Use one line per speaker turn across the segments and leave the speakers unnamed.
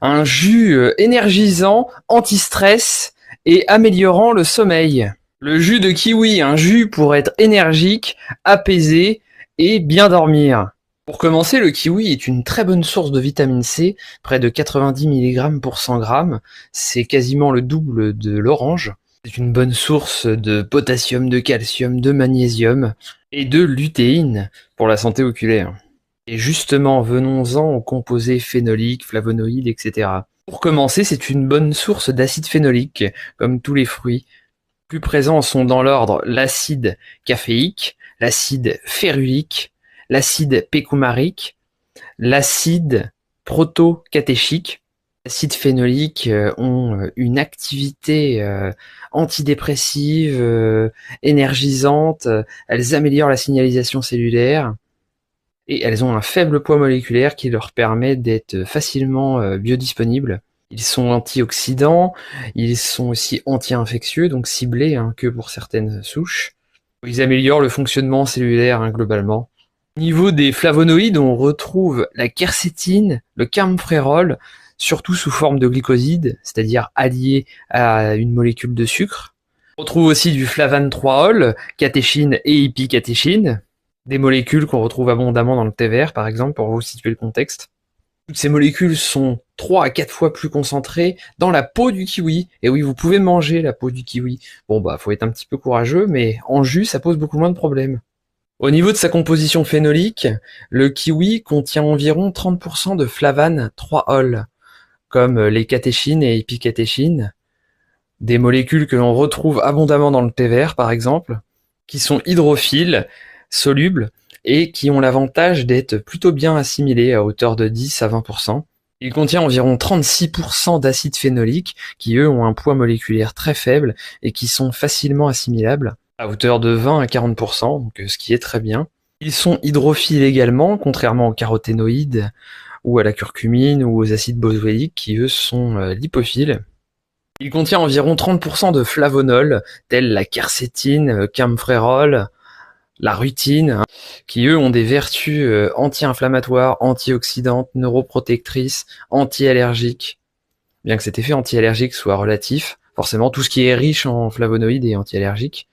Un jus énergisant, anti-stress et améliorant le sommeil. Le jus de kiwi, un jus pour être énergique, apaisé et bien dormir. Pour commencer, le kiwi est une très bonne source de vitamine C, près de 90 mg pour 100 g. C'est quasiment le double de l'orange. C'est une bonne source de potassium, de calcium, de magnésium et de lutéine pour la santé oculaire. Et justement, venons-en aux composés phénoliques, flavonoïdes, etc. Pour commencer, c'est une bonne source d'acide phénolique, comme tous les fruits. Plus présents sont dans l'ordre l'acide caféique, l'acide férulique, l'acide pécumarique, l'acide protocatéchique. Les acides phénoliques ont une activité antidépressive, énergisante, elles améliorent la signalisation cellulaire et elles ont un faible poids moléculaire qui leur permet d'être facilement biodisponibles. Ils sont antioxydants, ils sont aussi anti-infectieux, donc ciblés que pour certaines souches. Ils améliorent le fonctionnement cellulaire globalement. Au niveau des flavonoïdes, on retrouve la quercétine, le camphérol, surtout sous forme de glycoside, c'est-à-dire allié à une molécule de sucre. On retrouve aussi du flavan-3-ol, catéchine et hypicatéchine, des molécules qu'on retrouve abondamment dans le thé vert, par exemple, pour vous situer le contexte. Toutes ces molécules sont 3 à 4 fois plus concentrées dans la peau du kiwi. Et oui, vous pouvez manger la peau du kiwi. Bon bah, faut être un petit peu courageux, mais en jus, ça pose beaucoup moins de problèmes. Au niveau de sa composition phénolique, le kiwi contient environ 30% de flavan-3-ol, comme les catéchines et hypicatéchines, des molécules que l'on retrouve abondamment dans le thé vert, par exemple, qui sont hydrophiles, solubles, et qui ont l'avantage d'être plutôt bien assimilés à hauteur de 10 à 20%. Il contient environ 36% d'acides phénoliques qui, eux, ont un poids moléculaire très faible et qui sont facilement assimilables, à hauteur de 20 à 40%, donc ce qui est très bien. Ils sont hydrophiles également, contrairement aux caroténoïdes ou à la curcumine ou aux acides boswelliques qui, eux, sont lipophiles. Il contient environ 30% de flavonol, tels la quercétine, camphérol, la rutine, qui eux ont des vertus anti-inflammatoires, antioxydantes, neuroprotectrices, anti-allergiques. Bien que cet effet anti-allergique soit relatif, forcément tout ce qui est riche en flavonoïdes est anti-allergique.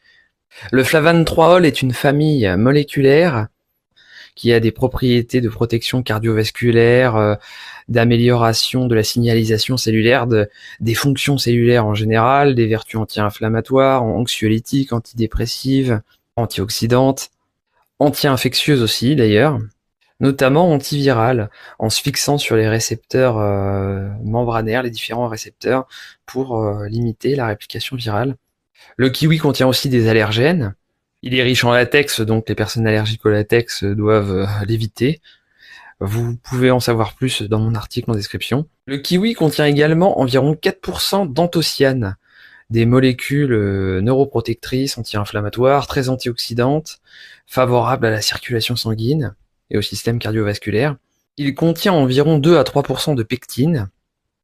Le flavan-3-ol est une famille moléculaire qui a des propriétés de protection cardiovasculaire, d'amélioration de la signalisation cellulaire, des fonctions cellulaires en général, des vertus anti-inflammatoires, anxiolytiques, antidépressives, antioxydantes, anti-infectieuses aussi d'ailleurs, notamment antivirales, en se fixant sur les récepteurs membranaires, les différents récepteurs, pour limiter la réplication virale. Le kiwi contient aussi des allergènes. Il est riche en latex, donc les personnes allergiques au latex doivent l'éviter. Vous pouvez en savoir plus dans mon article en description. Le kiwi contient également environ 4% d'anthocyanes, des molécules neuroprotectrices, anti-inflammatoires, très antioxydantes, favorables à la circulation sanguine et au système cardiovasculaire. Il contient environ 2 à 3% de pectine,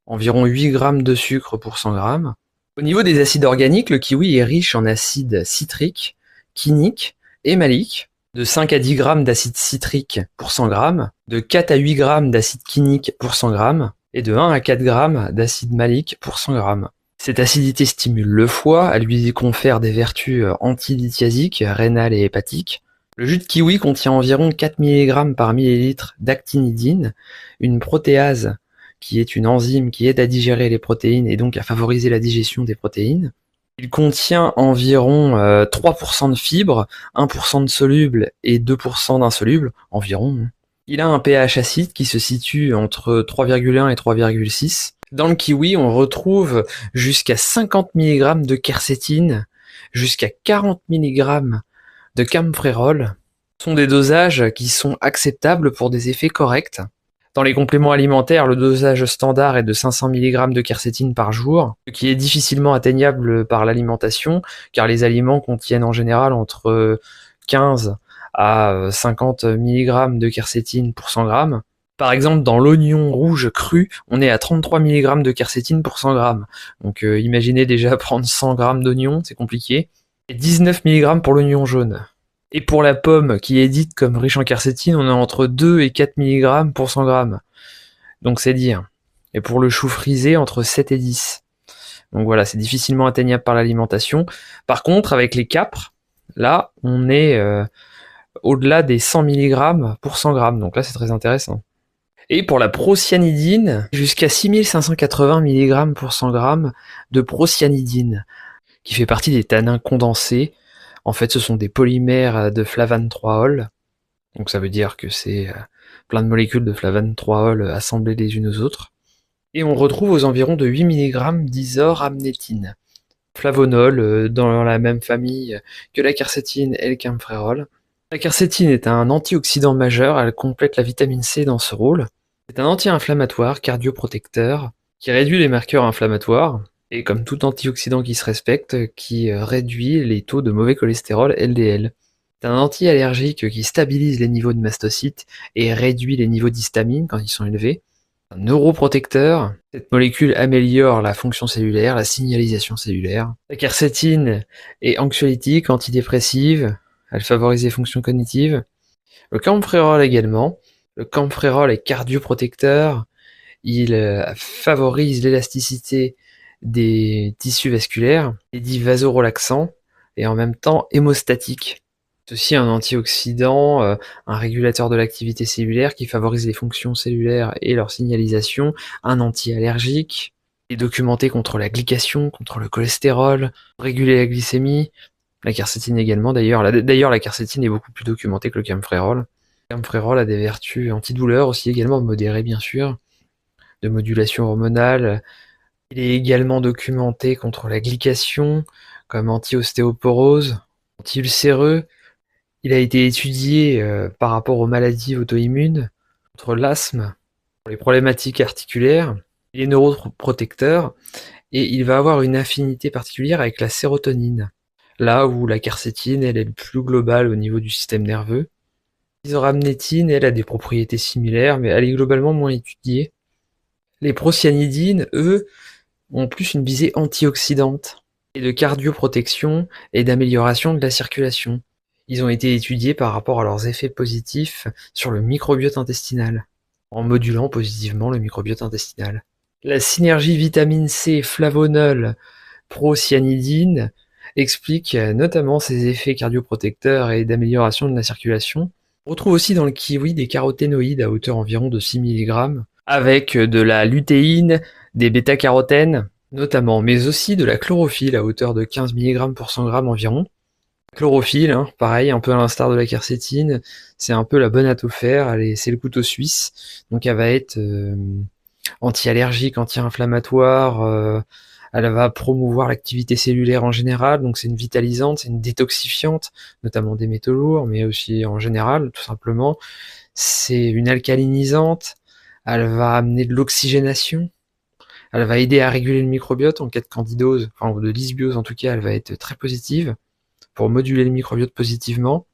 environ 8 grammes de sucre pour 100 grammes. Au niveau des acides organiques, le kiwi est riche en acide citrique, quinique et malique, de 5 à 10 grammes d'acide citrique pour 100 grammes, de 4 à 8 grammes d'acide quinique pour 100 grammes, et de 1 à 4 grammes d'acide malique pour 100 grammes. Cette acidité stimule le foie, elle lui confère des vertus antilithiasiques, rénales et hépatiques. Le jus de kiwi contient environ 4 mg par millilitre d'actinidine, une protéase qui est une enzyme qui aide à digérer les protéines et donc à favoriser la digestion des protéines. Il contient environ 3% de fibres, 1% de solubles et 2% d'insolubles, environ. Il a un pH acide qui se situe entre 3,1 et 3,6. Dans le kiwi, on retrouve jusqu'à 50 mg de quercétine, jusqu'à 40 mg de camphérol. Ce sont des dosages qui sont acceptables pour des effets corrects. Dans les compléments alimentaires, le dosage standard est de 500 mg de quercétine par jour, ce qui est difficilement atteignable par l'alimentation, car les aliments contiennent en général entre 15 à 50 mg de quercétine pour 100 g. Par exemple, dans l'oignon rouge cru, on est à 33 mg de quercétine pour 100 g. Donc imaginez déjà prendre 100 g d'oignon, c'est compliqué. Et 19 mg pour l'oignon jaune. Et pour la pomme, qui est dite comme riche en quercétine, on est entre 2 et 4 mg pour 100 g. Donc c'est dire. Et pour le chou frisé, entre 7 et 10. Donc voilà, c'est difficilement atteignable par l'alimentation. Par contre, avec les capres, là, on est au-delà des 100 mg pour 100 grammes. Donc là, c'est très intéressant. Et pour la procyanidine, jusqu'à 6580 mg pour 100 grammes de procyanidine, qui fait partie des tanins condensés. En fait, ce sont des polymères de flavane 3-ol. Donc ça veut dire que c'est plein de molécules de flavane 3-ol assemblées les unes aux autres. Et on retrouve aux environs de 8 mg d'isoramnétine. Flavonol, dans la même famille que la quercétine et le camphérol. La quercétine est un antioxydant majeur, elle complète la vitamine C dans ce rôle. C'est un anti-inflammatoire, cardioprotecteur, qui réduit les marqueurs inflammatoires, et comme tout antioxydant qui se respecte, qui réduit les taux de mauvais cholestérol LDL. C'est un anti-allergique qui stabilise les niveaux de mastocytes et réduit les niveaux d'histamine quand ils sont élevés. Un neuroprotecteur, cette molécule améliore la fonction cellulaire, la signalisation cellulaire. La quercétine est anxiolytique, antidépressive, elle favorise les fonctions cognitives. Le camphérol également. Le camphérol est cardioprotecteur, il favorise l'élasticité des tissus vasculaires, il dit vasorelaxant et en même temps hémostatique. C'est aussi un antioxydant, un régulateur de l'activité cellulaire qui favorise les fonctions cellulaires et leur signalisation, un anti-allergique, est documenté contre la glycation, contre le cholestérol, réguler la glycémie, la quercétine également d'ailleurs. D'ailleurs, la quercétine est beaucoup plus documentée que le camphérol. Le camphérol a des vertus antidouleurs aussi également modérées bien sûr, de modulation hormonale. Il est également documenté contre la glycation, comme anti-ostéoporose, anti-ulcéreux. Il a été étudié par rapport aux maladies auto-immunes, contre l'asthme, pour les problématiques articulaires. Il est neuroprotecteur et il va avoir une affinité particulière avec la sérotonine, là où la quercétine elle est le plus globale au niveau du système nerveux. L'isoramnétine, elle a des propriétés similaires, mais elle est globalement moins étudiée. Les procyanidines, eux, ont plus une visée antioxydante, et de cardioprotection et d'amélioration de la circulation. Ils ont été étudiés par rapport à leurs effets positifs sur le microbiote intestinal, en modulant positivement le microbiote intestinal. La synergie vitamine C, flavonol, procyanidine explique notamment ces effets cardioprotecteurs et d'amélioration de la circulation. On retrouve aussi dans le kiwi des caroténoïdes à hauteur environ de 6 mg, avec de la lutéine, des bêta-carotènes notamment, mais aussi de la chlorophylle à hauteur de 15 mg pour 100 g environ. Chlorophylle, hein, pareil, un peu à l'instar de la quercétine, c'est un peu la bonne à tout faire, c'est le couteau suisse, donc elle va être anti-allergique, anti-inflammatoire, elle va promouvoir l'activité cellulaire en général, donc c'est une vitalisante, c'est une détoxifiante, notamment des métaux lourds, mais aussi en général, tout simplement. C'est une alcalinisante, elle va amener de l'oxygénation, elle va aider à réguler le microbiote en cas de candidose, enfin de dysbiose en tout cas, elle va être très positive pour moduler le microbiote positivement,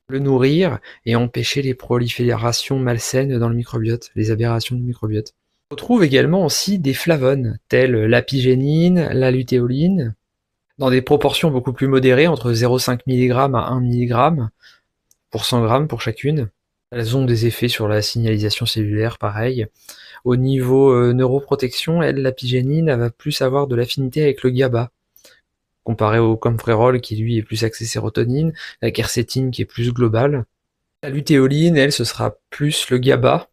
le nourrir et empêcher les proliférations malsaines dans le microbiote, les aberrations du microbiote. On trouve également aussi des flavones, tels l'apigénine, la lutéoline, dans des proportions beaucoup plus modérées, entre 0,5 mg à 1 mg pour 100 g pour chacune. Elles ont des effets sur la signalisation cellulaire, pareil. Au niveau neuroprotection, l'apigénine elle va plus avoir de l'affinité avec le GABA, comparé au camphérol qui lui est plus axé sérotonine, la quercétine qui est plus globale. La lutéoline, elle, ce sera plus le GABA,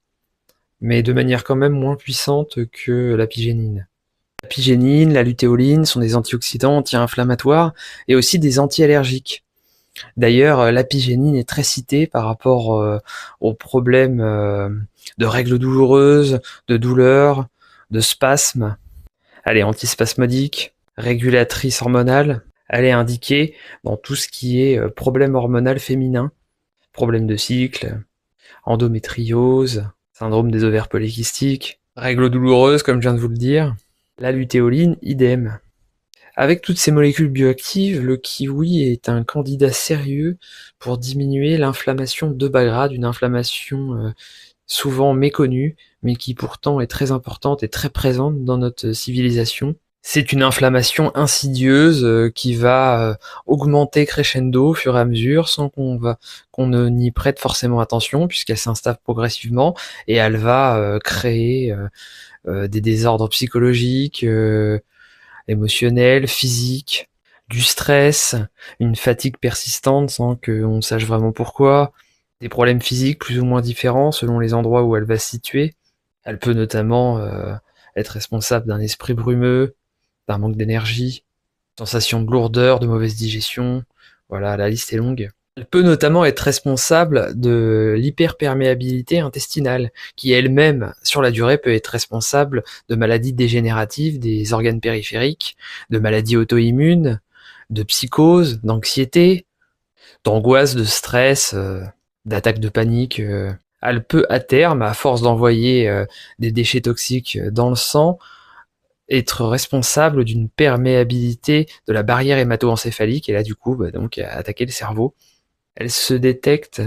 mais de manière quand même moins puissante que l'apigénine. L'apigénine, la lutéoline sont des antioxydants, anti-inflammatoires et aussi des anti-allergiques. D'ailleurs, l'apigénine est très citée par rapport aux problèmes de règles douloureuses, de douleurs, de spasmes. Elle est antispasmodique, régulatrice hormonale. Elle est indiquée dans tout ce qui est problème hormonal féminin, problème de cycle, endométriose, syndrome des ovaires polykystiques, règles douloureuses comme je viens de vous le dire. La lutéoline, idem. Avec toutes ces molécules bioactives, le kiwi est un candidat sérieux pour diminuer l'inflammation de bas grade, une inflammation souvent méconnue, mais qui pourtant est très importante et très présente dans notre civilisation. C'est une inflammation insidieuse qui va augmenter crescendo au fur et à mesure sans qu'on ne n'y prête forcément attention puisqu'elle s'installe progressivement et elle va créer des désordres psychologiques, émotionnels, physiques, du stress, une fatigue persistante sans qu'on sache vraiment pourquoi, des problèmes physiques plus ou moins différents selon les endroits où elle va se situer. Elle peut notamment être responsable d'un esprit brumeux, d'un manque d'énergie, sensation de lourdeur, de mauvaise digestion, voilà, la liste est longue. Elle peut notamment être responsable de l'hyperperméabilité intestinale, qui elle-même, sur la durée, peut être responsable de maladies dégénératives des organes périphériques, de maladies auto-immunes, de psychose, d'anxiété, d'angoisse, de stress, d'attaques de panique. Elle peut à terme, à force d'envoyer des déchets toxiques dans le sang, être responsable d'une perméabilité de la barrière hémato-encéphalique et là du coup donc attaquer le cerveau. Elle se détecte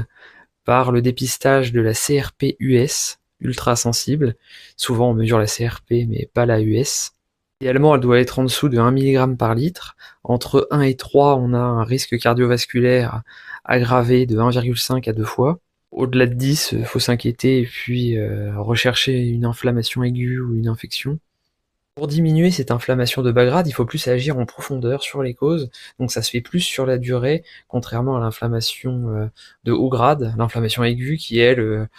par le dépistage de la CRP-US, ultra sensible. Souvent on mesure la CRP mais pas la US. Idéalement elle doit être en dessous de 1 mg par litre. Entre 1 et 3 on a un risque cardiovasculaire aggravé de 1,5 à 2 fois. Au-delà de 10, faut s'inquiéter et puis rechercher une inflammation aiguë ou une infection. Pour diminuer cette inflammation de bas grade, il faut plus agir en profondeur sur les causes, donc ça se fait plus sur la durée, contrairement à l'inflammation de haut grade, l'inflammation aiguë qui elle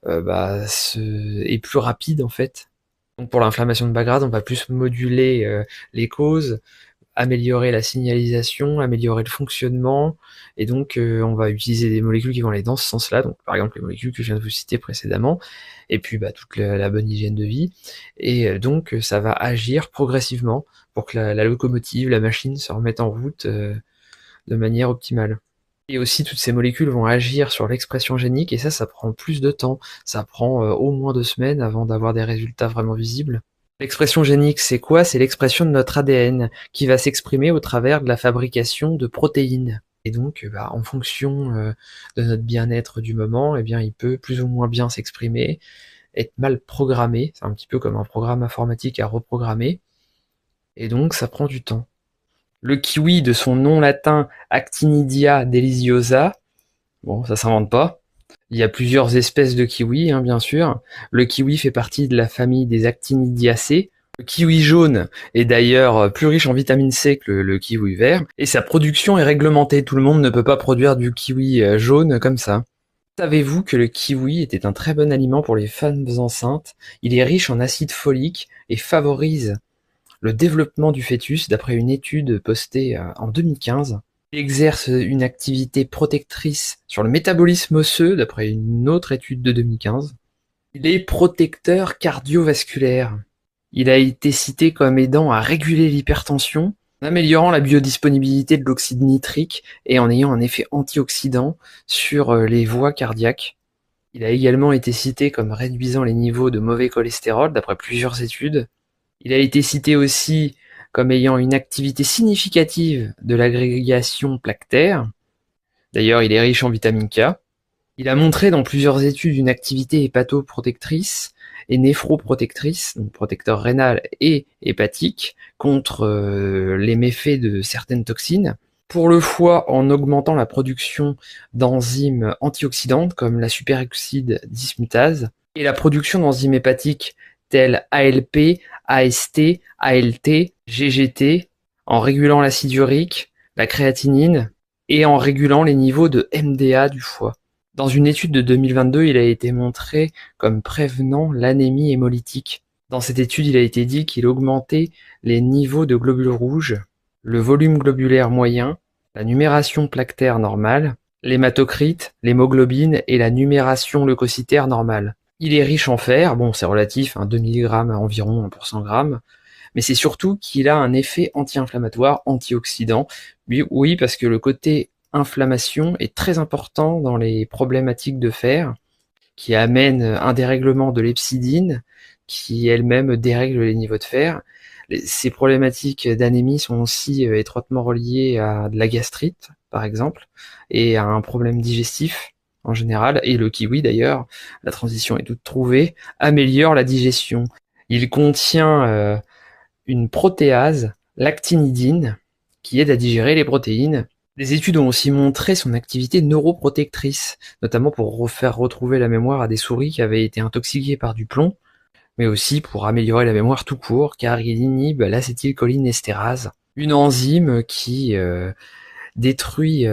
est plus rapide en fait. Donc pour l'inflammation de bas grade, on va plus moduler les causes, améliorer la signalisation, améliorer le fonctionnement, et donc on va utiliser des molécules qui vont aller dans ce sens-là, donc par exemple les molécules que je viens de vous citer précédemment, et puis toute la bonne hygiène de vie, et donc ça va agir progressivement pour que la locomotive, la machine se remette en route de manière optimale. Et aussi toutes ces molécules vont agir sur l'expression génique, et ça prend plus de temps, ça prend au moins 2 semaines avant d'avoir des résultats vraiment visibles. L'expression génique, c'est quoi? C'est l'expression de notre ADN qui va s'exprimer au travers de la fabrication de protéines. Et donc, en fonction de notre bien-être du moment, eh bien, il peut plus ou moins bien s'exprimer, être mal programmé, c'est un petit peu comme un programme informatique à reprogrammer, et donc ça prend du temps. Le kiwi, de son nom latin Actinidia deliciosa, bon, ça s'invente pas. Il y a plusieurs espèces de kiwi, bien sûr. Le kiwi fait partie de la famille des Actinidiaceae. Le kiwi jaune est d'ailleurs plus riche en vitamine C que le kiwi vert, et sa production est réglementée. Tout le monde ne peut pas produire du kiwi jaune comme ça. Savez-vous que le kiwi était un très bon aliment pour les femmes enceintes? Il est riche en acide folique et favorise le développement du fœtus d'après une étude postée en 2015. Il exerce une activité protectrice sur le métabolisme osseux, d'après une autre étude de 2015. Il est protecteur cardiovasculaire. Il a été cité comme aidant à réguler l'hypertension, en améliorant la biodisponibilité de l'oxyde nitrique et en ayant un effet antioxydant sur les voies cardiaques. Il a également été cité comme réduisant les niveaux de mauvais cholestérol, d'après plusieurs études. Il a été cité aussi comme ayant une activité significative de l'agrégation plactaire. D'ailleurs, il est riche en vitamine K. Il a montré dans plusieurs études une activité hépatoprotectrice et néphroprotectrice, donc protecteur rénal et hépatique, contre les méfaits de certaines toxines. Pour le foie, en augmentant la production d'enzymes antioxydantes comme la superoxyde dismutase et la production d'enzymes hépatiques telles ALP, AST, ALT, GGT, en régulant l'acide urique, la créatinine et en régulant les niveaux de MDA du foie. Dans une étude de 2022, il a été montré comme prévenant l'anémie hémolytique. Dans cette étude, il a été dit qu'il augmentait les niveaux de globules rouges, le volume globulaire moyen, la numération plactaire normale, l'hématocrite, l'hémoglobine et la numération leucocytaire normale. Il est riche en fer, bon c'est relatif, 2 mg environ pour 100 g, mais c'est surtout qu'il a un effet anti-inflammatoire, antioxydant. Oui, parce que le côté inflammation est très important dans les problématiques de fer, qui amène un dérèglement de l'hepcidine, qui elle-même dérègle les niveaux de fer. Ces problématiques d'anémie sont aussi étroitement reliées à de la gastrite, par exemple, et à un problème digestif en général, et le kiwi d'ailleurs, la transition est toute trouvée, améliore la digestion. Il contient une protéase, l'actinidine, qui aide à digérer les protéines. Des études ont aussi montré son activité neuroprotectrice, notamment pour faire retrouver la mémoire à des souris qui avaient été intoxiquées par du plomb, mais aussi pour améliorer la mémoire tout court, car il inhibe l'acétylcholinestérase, une enzyme qui détruit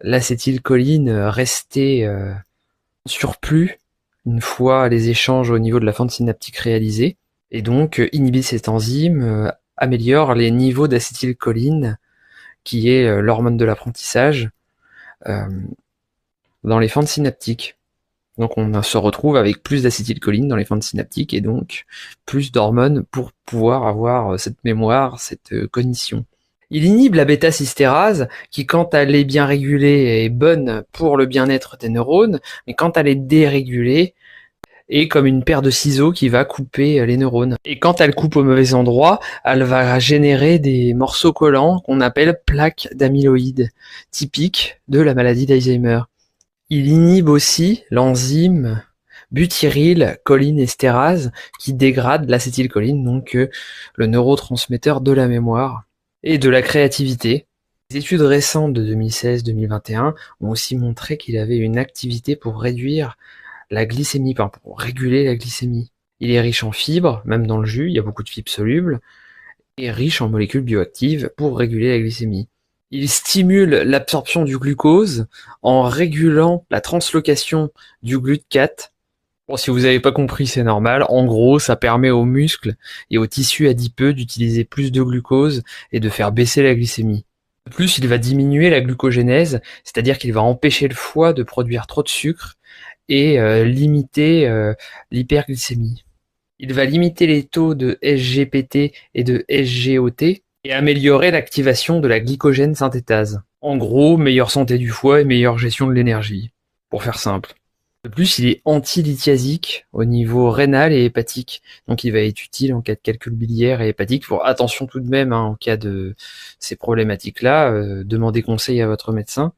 l'acétylcholine restée en surplus une fois les échanges au niveau de la fente synaptique réalisés. Et donc, inhiber cette enzyme améliore les niveaux d'acétylcholine, qui est l'hormone de l'apprentissage, dans les fentes synaptiques. Donc on se retrouve avec plus d'acétylcholine dans les fentes synaptiques et donc plus d'hormones pour pouvoir avoir cette mémoire, cette cognition. Il inhibe la bêta-cystérase qui, quand elle est bien régulée, est bonne pour le bien-être des neurones, mais quand elle est dérégulée, est comme une paire de ciseaux qui va couper les neurones. Et quand elle coupe au mauvais endroit, elle va générer des morceaux collants qu'on appelle plaques d'amyloïdes, typiques de la maladie d'Alzheimer. Il inhibe aussi l'enzyme butyrylcholinestérase qui dégrade l'acétylcholine, donc le neurotransmetteur de la mémoire et de la créativité. Les études récentes de 2016-2021 ont aussi montré qu'il avait une activité pour réduire la glycémie, pour réguler la glycémie. Il est riche en fibres, même dans le jus, il y a beaucoup de fibres solubles, et riche en molécules bioactives pour réguler la glycémie. Il stimule l'absorption du glucose en régulant la translocation du GLUT4. Bon, si vous n'avez pas compris, c'est normal. En gros, ça permet aux muscles et aux tissus adipeux d'utiliser plus de glucose et de faire baisser la glycémie. De plus, il va diminuer la glucogénèse, c'est-à-dire qu'il va empêcher le foie de produire trop de sucre et limiter l'hyperglycémie. Il va limiter les taux de SGPT et de SGOT et améliorer l'activation de la glycogène synthétase. En gros, meilleure santé du foie et meilleure gestion de l'énergie, pour faire simple. De plus, il est anti-lithiasique au niveau rénal et hépatique, donc il va être utile en cas de calcul biliaire et hépatique. Pour attention tout de même, en cas de ces problématiques-là, demandez conseil à votre médecin.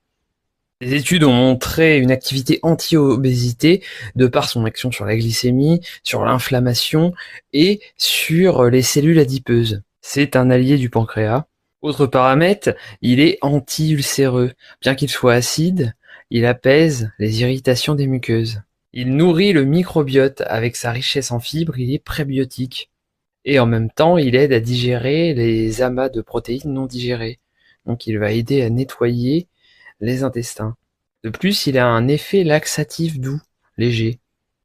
Les études ont montré une activité anti-obésité de par son action sur la glycémie, sur l'inflammation et sur les cellules adipeuses. C'est un allié du pancréas. Autre paramètre, il est anti-ulcéreux. Bien qu'il soit acide, il apaise les irritations des muqueuses. Il nourrit le microbiote avec sa richesse en fibres, il est prébiotique. Et en même temps, il aide à digérer les amas de protéines non digérées. Donc il va aider à nettoyer les intestins. De plus, il a un effet laxatif doux, léger.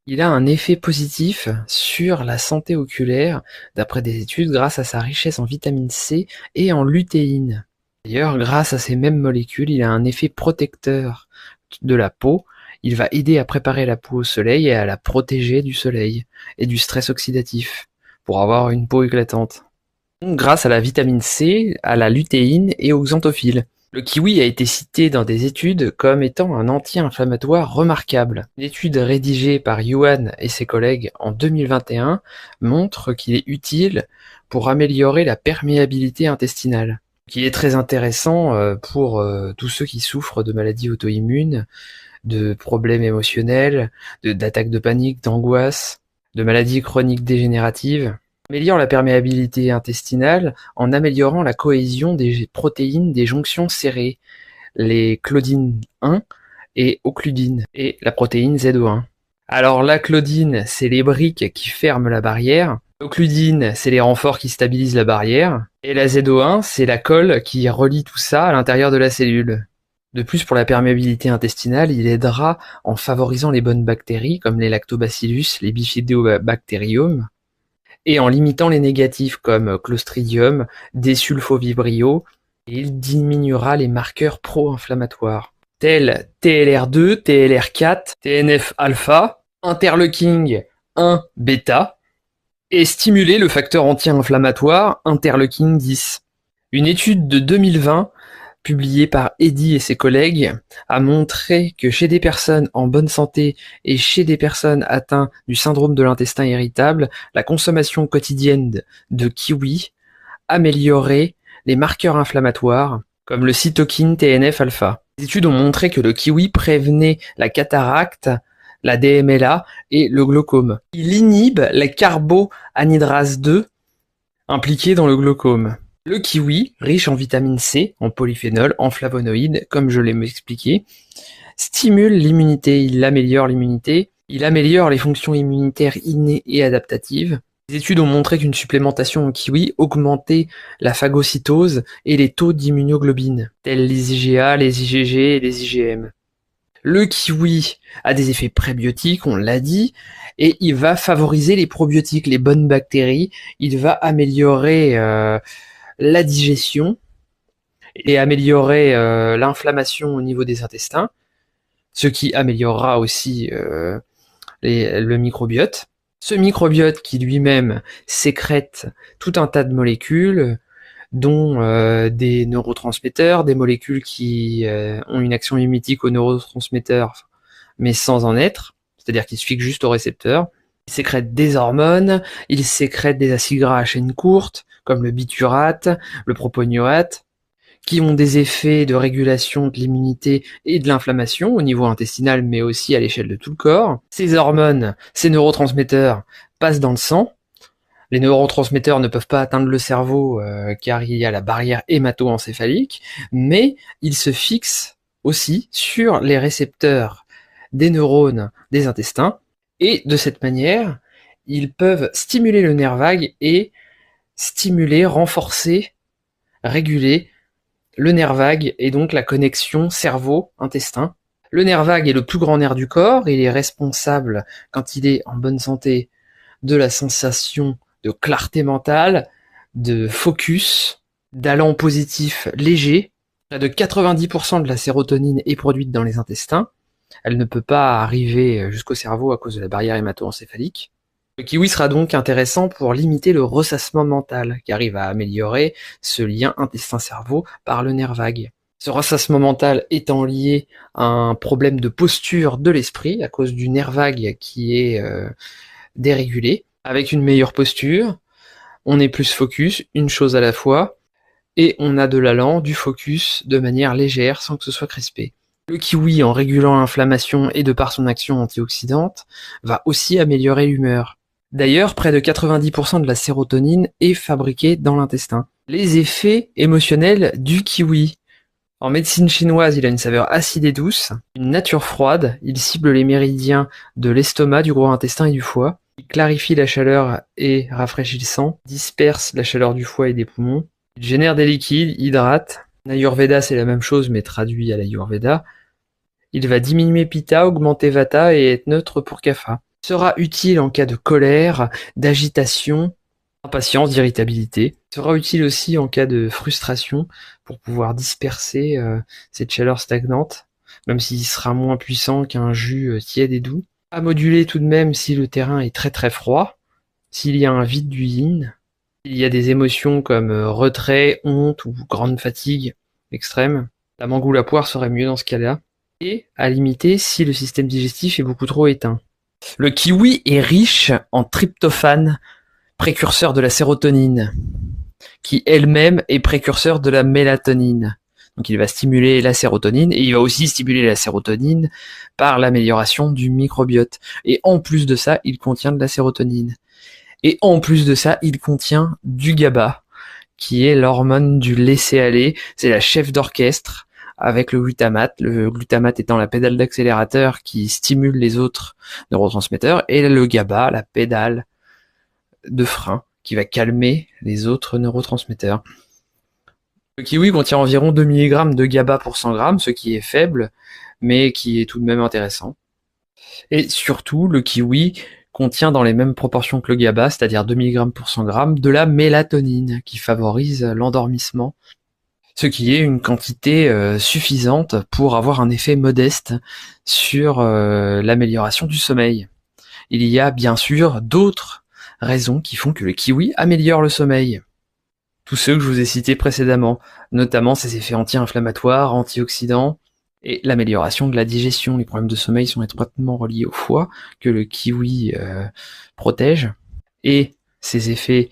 Il a un effet positif sur la santé oculaire, d'après des études, grâce à sa richesse en vitamine C et en lutéine. D'ailleurs, grâce à ces mêmes molécules, il a un effet protecteur de la peau. Il va aider à préparer la peau au soleil et à la protéger du soleil et du stress oxydatif, pour avoir une peau éclatante. Donc, grâce à la vitamine C, à la lutéine et aux xanthophiles. Le kiwi a été cité dans des études comme étant un anti-inflammatoire remarquable. Une étude rédigée par Yuan et ses collègues en 2021 montre qu'il est utile pour améliorer la perméabilité intestinale, qui est très intéressant pour tous ceux qui souffrent de maladies auto-immunes, de problèmes émotionnels, d'attaques de panique, d'angoisse, de maladies chroniques dégénératives. Améliore la perméabilité intestinale en améliorant la cohésion des protéines des jonctions serrées, les claudines 1 et occludines, et la protéine ZO1. Alors la claudine, c'est les briques qui ferment la barrière, l'occludine, c'est les renforts qui stabilisent la barrière, et la ZO1, c'est la colle qui relie tout ça à l'intérieur de la cellule. De plus, pour la perméabilité intestinale, il aidera en favorisant les bonnes bactéries, comme les lactobacillus, les bifidobacterium, et en limitant les négatifs comme Clostridium, Desulfovibrio, et il diminuera les marqueurs pro-inflammatoires, tels TLR2, TLR4, TNF-alpha, interleuking 1 bêta, et stimuler le facteur anti-inflammatoire interleuking 10. Une étude de 2020 publié par Eddy et ses collègues, a montré que chez des personnes en bonne santé et chez des personnes atteintes du syndrome de l'intestin irritable, la consommation quotidienne de kiwi améliorait les marqueurs inflammatoires, comme le cytokine TNF-alpha. Les études ont montré que le kiwi prévenait la cataracte, la DMLA et le glaucome. Il inhibe la carboanhydrase 2 impliqués dans le glaucome. Le kiwi, riche en vitamine C, en polyphénol, en flavonoïdes, comme je l'ai expliqué, stimule l'immunité, il améliore l'immunité, il améliore les fonctions immunitaires innées et adaptatives. Les études ont montré qu'une supplémentation au kiwi augmentait la phagocytose et les taux d'immunoglobine, tels les IgA, les IgG et les IgM. Le kiwi a des effets prébiotiques, on l'a dit, et il va favoriser les probiotiques, les bonnes bactéries. Il va améliorer la digestion et améliorer l'inflammation au niveau des intestins, ce qui améliorera aussi le microbiote. Ce microbiote qui lui-même sécrète tout un tas de molécules, dont des neurotransmetteurs, des molécules qui ont une action mimétique aux neurotransmetteurs, mais sans en être, c'est-à-dire qu'ils se fixent juste au récepteur. Il sécrète des hormones, il sécrète des acides gras à chaîne courte, comme le biturate, le propionate, qui ont des effets de régulation de l'immunité et de l'inflammation au niveau intestinal, mais aussi à l'échelle de tout le corps. Ces hormones, ces neurotransmetteurs passent dans le sang. Les neurotransmetteurs ne peuvent pas atteindre le cerveau car il y a la barrière hémato-encéphalique, mais ils se fixent aussi sur les récepteurs des neurones des intestins, et de cette manière, ils peuvent stimuler le nerf vague et stimuler, renforcer, réguler le nerf vague et donc la connexion cerveau-intestin. Le nerf vague est le plus grand nerf du corps, il est responsable, quand il est en bonne santé, de la sensation de clarté mentale, de focus, d'allant positif léger. Près de 90% de la sérotonine est produite dans les intestins. Elle ne peut pas arriver jusqu'au cerveau à cause de la barrière hémato-encéphalique. Le kiwi sera donc intéressant pour limiter le ressassement mental, car il va améliorer ce lien intestin-cerveau par le nerf vague. Ce ressassement mental étant lié à un problème de posture de l'esprit, à cause du nerf vague qui est dérégulé. Avec une meilleure posture, on est plus focus, une chose à la fois, et on a de l'allant, du focus, de manière légère, sans que ce soit crispé. Le kiwi, en régulant l'inflammation et de par son action antioxydante, va aussi améliorer l'humeur. D'ailleurs, près de 90% de la sérotonine est fabriquée dans l'intestin. Les effets émotionnels du kiwi. En médecine chinoise, il a une saveur acide et douce, une nature froide, il cible les méridiens de l'estomac, du gros intestin et du foie. Il clarifie la chaleur et rafraîchit le sang, disperse la chaleur du foie et des poumons. Il génère des liquides, hydrate. L'Ayurveda, c'est la même chose, mais traduit à l'Ayurveda. Il va diminuer Pitta, augmenter Vata et être neutre pour Kapha. Sera utile en cas de colère, d'agitation, d'impatience, d'irritabilité. Sera utile aussi en cas de frustration pour pouvoir disperser cette chaleur stagnante, même s'il sera moins puissant qu'un jus tiède et doux. À moduler tout de même si le terrain est très très froid, s'il y a un vide du yin, s'il y a des émotions comme retrait, honte ou grande fatigue extrême. La mangue ou la poire serait mieux dans ce cas-là. Et à limiter si le système digestif est beaucoup trop éteint. Le kiwi est riche en tryptophane, précurseur de la sérotonine, qui elle-même est précurseur de la mélatonine. Donc il va stimuler la sérotonine, et il va aussi stimuler la sérotonine par l'amélioration du microbiote. Et en plus de ça, il contient de la sérotonine. Et en plus de ça, il contient du GABA, qui est l'hormone du laisser-aller. C'est la chef d'orchestre avec le glutamate étant la pédale d'accélérateur qui stimule les autres neurotransmetteurs, et le GABA, la pédale de frein, qui va calmer les autres neurotransmetteurs. Le kiwi contient environ 2 mg de GABA pour 100 g, ce qui est faible, mais qui est tout de même intéressant. Et surtout, le kiwi contient dans les mêmes proportions que le GABA, c'est-à-dire 2 mg pour 100 g, de la mélatonine, qui favorise l'endormissement, ce qui est une quantité suffisante pour avoir un effet modeste sur l'amélioration du sommeil. Il y a bien sûr d'autres raisons qui font que le kiwi améliore le sommeil. Tous ceux que je vous ai cités précédemment, notamment ses effets anti-inflammatoires, antioxydants, et l'amélioration de la digestion. Les problèmes de sommeil sont étroitement reliés au foie, que le kiwi protège, et ses effets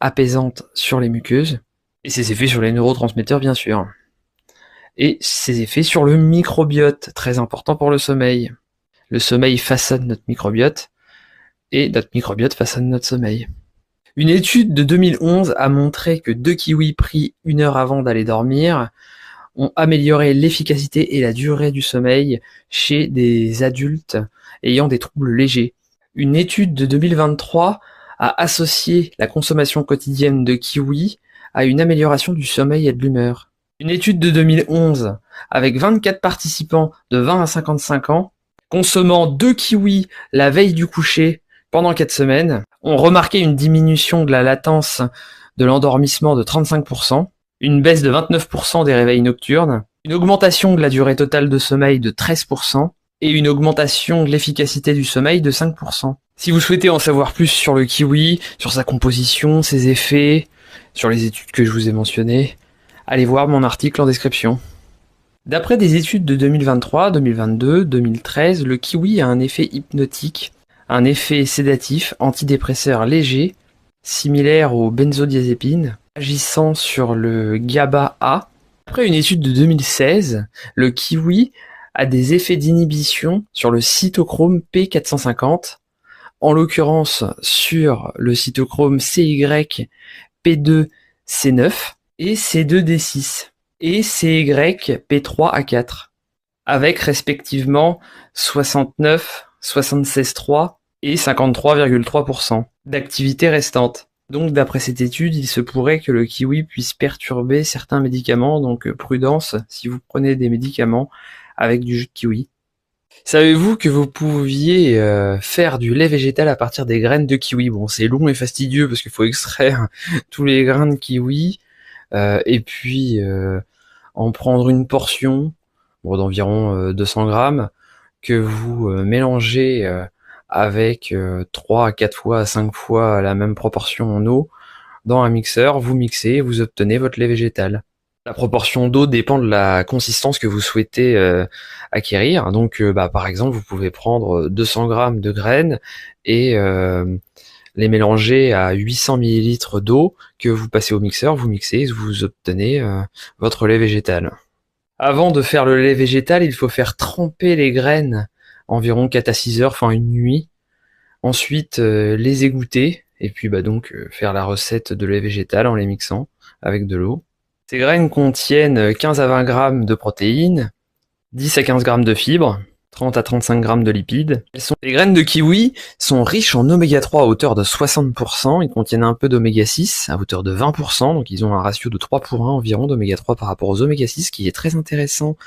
apaisants sur les muqueuses, et ses effets sur les neurotransmetteurs bien sûr, et ses effets sur le microbiote, très important pour le sommeil. Le sommeil façonne notre microbiote, et notre microbiote façonne notre sommeil. Une étude de 2011 a montré que 2 kiwis pris 1 heure avant d'aller dormir ont amélioré l'efficacité et la durée du sommeil chez des adultes ayant des troubles légers. Une étude de 2023 a associé la consommation quotidienne de kiwis à une amélioration du sommeil et de l'humeur. Une étude de 2011 avec 24 participants de 20 à 55 ans consommant 2 kiwis la veille du coucher pendant 4 semaines ont remarqué une diminution de la latence de l'endormissement de 35%, une baisse de 29% des réveils nocturnes, une augmentation de la durée totale de sommeil de 13% et une augmentation de l'efficacité du sommeil de 5%. Si vous souhaitez en savoir plus sur le kiwi, sur sa composition, ses effets, sur les études que je vous ai mentionnées, allez voir mon article en description. D'après des études de 2023, 2022, 2013, le kiwi a un effet hypnotique, un effet sédatif, antidépresseur léger, similaire aux benzodiazépines, agissant sur le GABA-A. Après une étude de 2016, le kiwi a des effets d'inhibition sur le cytochrome P450, en l'occurrence sur le cytochrome CYP2C9 et C2D6 et CYP3A4, avec respectivement 69, 76,3 et 53,3% d'activité restante. Donc d'après cette étude, il se pourrait que le kiwi puisse perturber certains médicaments, donc prudence si vous prenez des médicaments avec du jus de kiwi. Savez-vous que vous pouviez faire du lait végétal à partir des graines de kiwi? Bon, c'est long et fastidieux parce qu'il faut extraire tous les grains de kiwi et puis en prendre une portion d'environ 200 grammes que vous mélangez avec 3 à 4 fois à 5 fois la même proportion en eau dans un mixeur, vous mixez et vous obtenez votre lait végétal. La proportion d'eau dépend de la consistance que vous souhaitez acquérir. Donc par exemple, vous pouvez prendre 200 grammes de graines et les mélanger à 800 millilitres d'eau que vous passez au mixeur, vous mixez et vous obtenez votre lait végétal. Avant de faire le lait végétal, il faut faire tremper les graines environ 4 à 6 heures, enfin une nuit. Ensuite, les égoutter et puis faire la recette de lait végétal en les mixant avec de l'eau. Ces graines contiennent 15 à 20 grammes de protéines, 10 à 15 grammes de fibres, 30 à 35 grammes de lipides. Les graines de kiwi sont riches en oméga 3 à hauteur de 60%, ils contiennent un peu d'oméga 6 à hauteur de 20%, donc ils ont un ratio de 3 pour 1 environ d'oméga 3 par rapport aux oméga 6, qui est très intéressant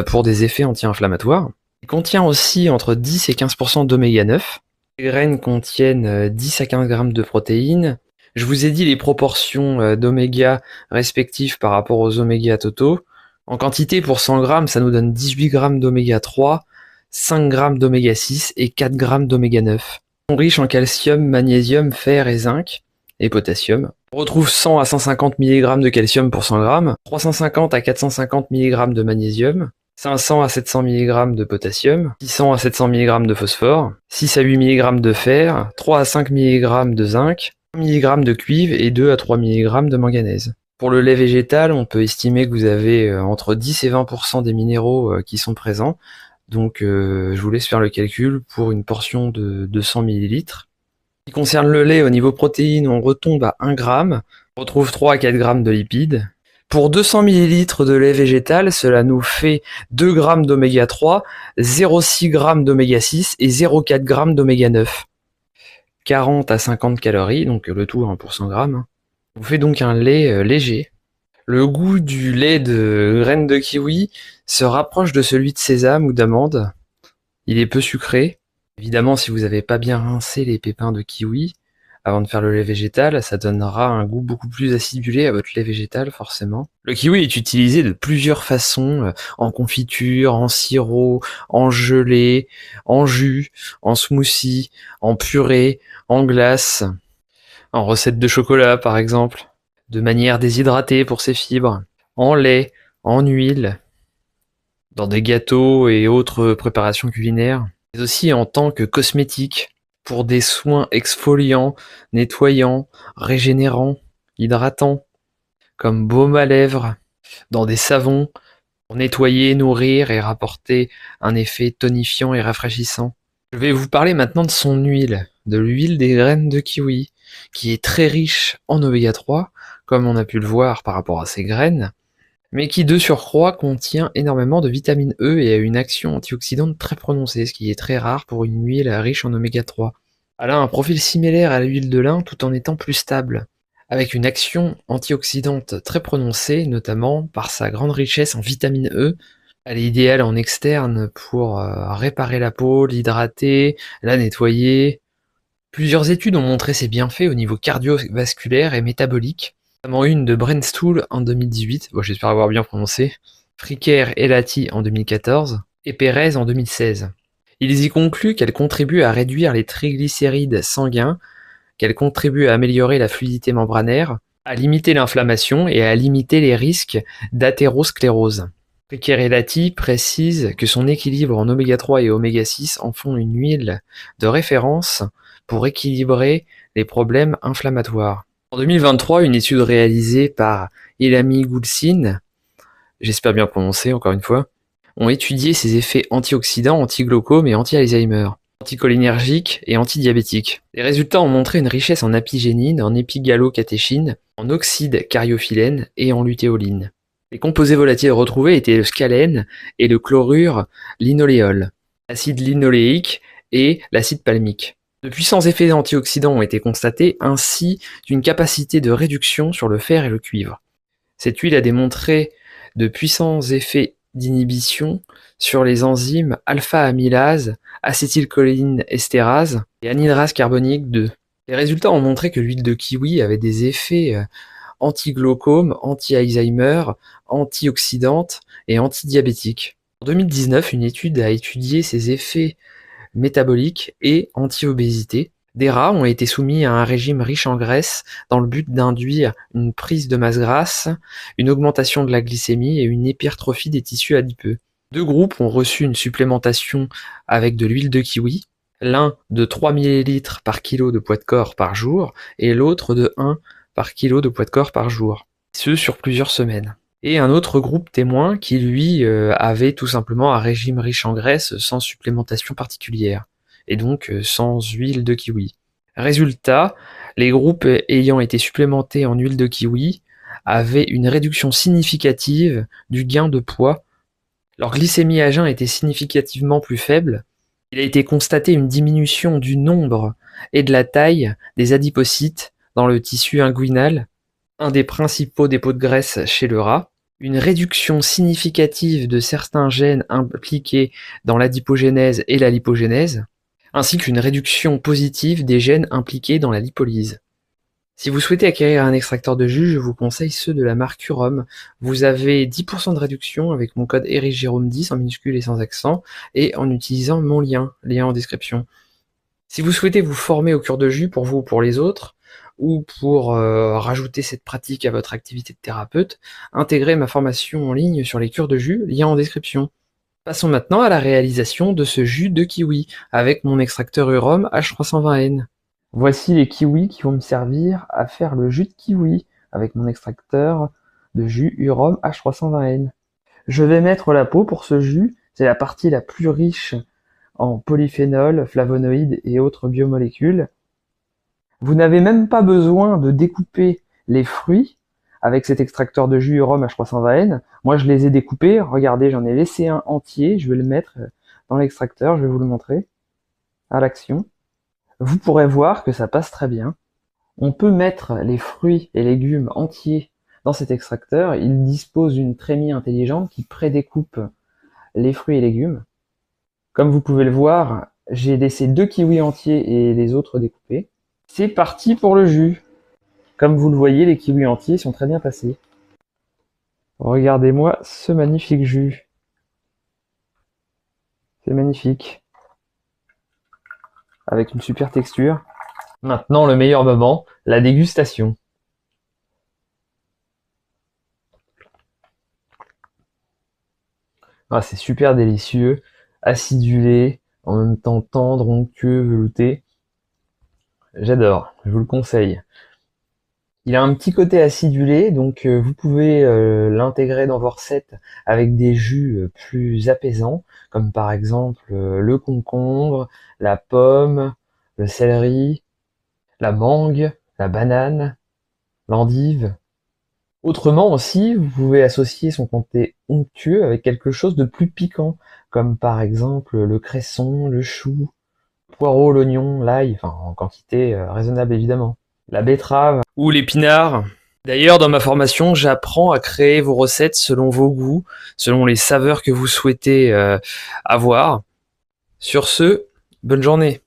pour des effets anti-inflammatoires. Il contient aussi entre 10 et 15% d'oméga 9. Les graines contiennent 10 à 15 grammes de protéines. Je vous ai dit les proportions d'oméga respectives par rapport aux oméga totaux. En quantité, pour 100 grammes, ça nous donne 18 grammes d'oméga 3, 5 grammes d'oméga 6 et 4 grammes d'oméga 9. Ils sont riches en calcium, magnésium, fer et zinc, et potassium. On retrouve 100 à 150 mg de calcium pour 100 grammes, 350 à 450 mg de magnésium, 500 à 700 mg de potassium, 600 à 700 mg de phosphore, 6 à 8 mg de fer, 3 à 5 mg de zinc, 1 mg de cuivre et 2 à 3 mg de manganèse. Pour le lait végétal, on peut estimer que vous avez entre 10 et 20% des minéraux qui sont présents. Donc je vous laisse faire le calcul pour une portion de 200 ml. En ce qui concerne le lait, au niveau protéines, on retombe à 1 gramme. On retrouve 3 à 4 grammes de lipides. Pour 200 ml de lait végétal, cela nous fait 2 grammes d'oméga 3, 0,6 grammes d'oméga 6 et 0,4 grammes d'oméga 9. 40 à 50 calories, donc le tout pour 100 grammes. On fait donc un lait léger. Le goût du lait de graines de kiwi se rapproche de celui de sésame ou d'amande. Il est peu sucré. Évidemment, si vous n'avez pas bien rincé les pépins de kiwi avant de faire le lait végétal, ça donnera un goût beaucoup plus acidulé à votre lait végétal, forcément. Le kiwi est utilisé de plusieurs façons, en confiture, en sirop, en gelée, en jus, en smoothie, en purée, en glace, en recette de chocolat par exemple, de manière déshydratée pour ses fibres, en lait, en huile, dans des gâteaux et autres préparations culinaires, mais aussi en tant que cosmétique, pour des soins exfoliants, nettoyants, régénérants, hydratants, comme baume à lèvres, dans des savons, pour nettoyer, nourrir et rapporter un effet tonifiant et rafraîchissant. Je vais vous parler maintenant de son huile, de l'huile des graines de kiwi. qui est très riche en oméga 3, comme on a pu le voir par rapport à ses graines, mais qui de surcroît contient énormément de vitamine E et a une action antioxydante très prononcée, ce qui est très rare pour une huile riche en oméga 3. Elle a un profil similaire à l'huile de lin tout en étant plus stable, avec une action antioxydante très prononcée, notamment par sa grande richesse en vitamine E. Elle est idéale en externe pour réparer la peau, l'hydrater, la nettoyer. Plusieurs études ont montré ses bienfaits au niveau cardiovasculaire et métabolique, notamment une de Brandstool en 2018, bon, j'espère avoir bien prononcé, Fricker et Lati en 2014, et Perez en 2016. Ils y concluent qu'elle contribue à réduire les triglycérides sanguins, qu'elle contribue à améliorer la fluidité membranaire, à limiter l'inflammation et à limiter les risques d'athérosclérose. Fricker et Lati précise que son équilibre en oméga 3 et oméga 6 en font une huile de référence pour équilibrer les problèmes inflammatoires. En 2023, une étude réalisée par Ilhami Gulsin, j'espère bien prononcer encore une fois, ont étudié ses effets antioxydants, anti-glaucome et anti-Alzheimer, anticholinergiques et antidiabétiques. Les résultats ont montré une richesse en apigénine, en épigalocatéchine, en oxyde cariophyllène et en lutéoline. Les composés volatiles retrouvés étaient le scalène et le chlorure linoléol, l'acide linoléique et l'acide palmique. De puissants effets antioxydants ont été constatés, ainsi qu'une capacité de réduction sur le fer et le cuivre. Cette huile a démontré de puissants effets d'inhibition sur les enzymes alpha-amylase, acétylcholine-estérase et anhydrase carbonique 2. Les résultats ont montré que l'huile de kiwi avait des effets anti-glaucome, anti-Alzheimer, antioxydante et antidiabétique. En 2019, une étude a étudié ses effets métaboliques et anti-obésité. Des rats ont été soumis à un régime riche en graisse dans le but d'induire une prise de masse grasse, une augmentation de la glycémie et une hypertrophie des tissus adipeux. 2 groupes ont reçu une supplémentation avec de l'huile de kiwi, l'un de 3 ml par kilo de poids de corps par jour et l'autre de 1 par kilo de poids de corps par jour, ce sur plusieurs semaines. Et un autre groupe témoin qui, lui, avait tout simplement un régime riche en graisse sans supplémentation particulière, et donc sans huile de kiwi. Résultat, les groupes ayant été supplémentés en huile de kiwi avaient une réduction significative du gain de poids. Leur glycémie à jeun était significativement plus faible. Il a été constaté une diminution du nombre et de la taille des adipocytes dans le tissu inguinal, un des principaux dépôts de graisse chez le rat, une réduction significative de certains gènes impliqués dans l'adipogénèse et la lipogénèse, ainsi qu'une réduction positive des gènes impliqués dans la lipolyse. Si vous souhaitez acquérir un extracteur de jus, je vous conseille ceux de la marque Urom. Vous avez 10% de réduction avec mon code ERICJérôme10 en minuscule et sans accent, et en utilisant mon lien en description. Si vous souhaitez vous former au cure de jus pour vous ou pour les autres, ou pour rajouter cette pratique à votre activité de thérapeute, intégrez ma formation en ligne sur les cures de jus, lien en description. Passons maintenant à la réalisation de ce jus de kiwi avec mon extracteur Urom H320N. Voici les kiwis qui vont me servir à faire le jus de kiwi avec mon extracteur de jus Urom H320N. Je vais mettre la peau pour ce jus, c'est la partie la plus riche en polyphénol, flavonoïdes et autres biomolécules. Vous n'avez même pas besoin de découper les fruits avec cet extracteur de jus Urom H320N. Moi je les ai découpés, regardez, j'en ai laissé un entier, je vais le mettre dans l'extracteur, je vais vous le montrer à l'action. Vous pourrez voir que ça passe très bien. On peut mettre les fruits et légumes entiers dans cet extracteur. Il dispose d'une trémie intelligente qui prédécoupe les fruits et légumes. Comme vous pouvez le voir, j'ai laissé 2 kiwis entiers et les autres découpés. C'est parti pour le jus. Comme vous le voyez, les kiwis entiers sont très bien passés. Regardez-moi ce magnifique jus. C'est magnifique. Avec une super texture. Maintenant, le meilleur moment, la dégustation. Ah, c'est super délicieux, acidulé, en même temps tendre, onctueux, velouté. J'adore, je vous le conseille. Il a un petit côté acidulé, donc vous pouvez l'intégrer dans vos recettes avec des jus plus apaisants, comme par exemple le concombre, la pomme, le céleri, la mangue, la banane, l'endive. Autrement aussi, vous pouvez associer son côté onctueux avec quelque chose de plus piquant, comme par exemple le cresson, le chou, le poireau, l'oignon, l'ail, enfin en quantité raisonnable évidemment, la betterave ou l'épinard. D'ailleurs, dans ma formation, j'apprends à créer vos recettes selon vos goûts, selon les saveurs que vous souhaitez avoir. Sur ce, bonne journée.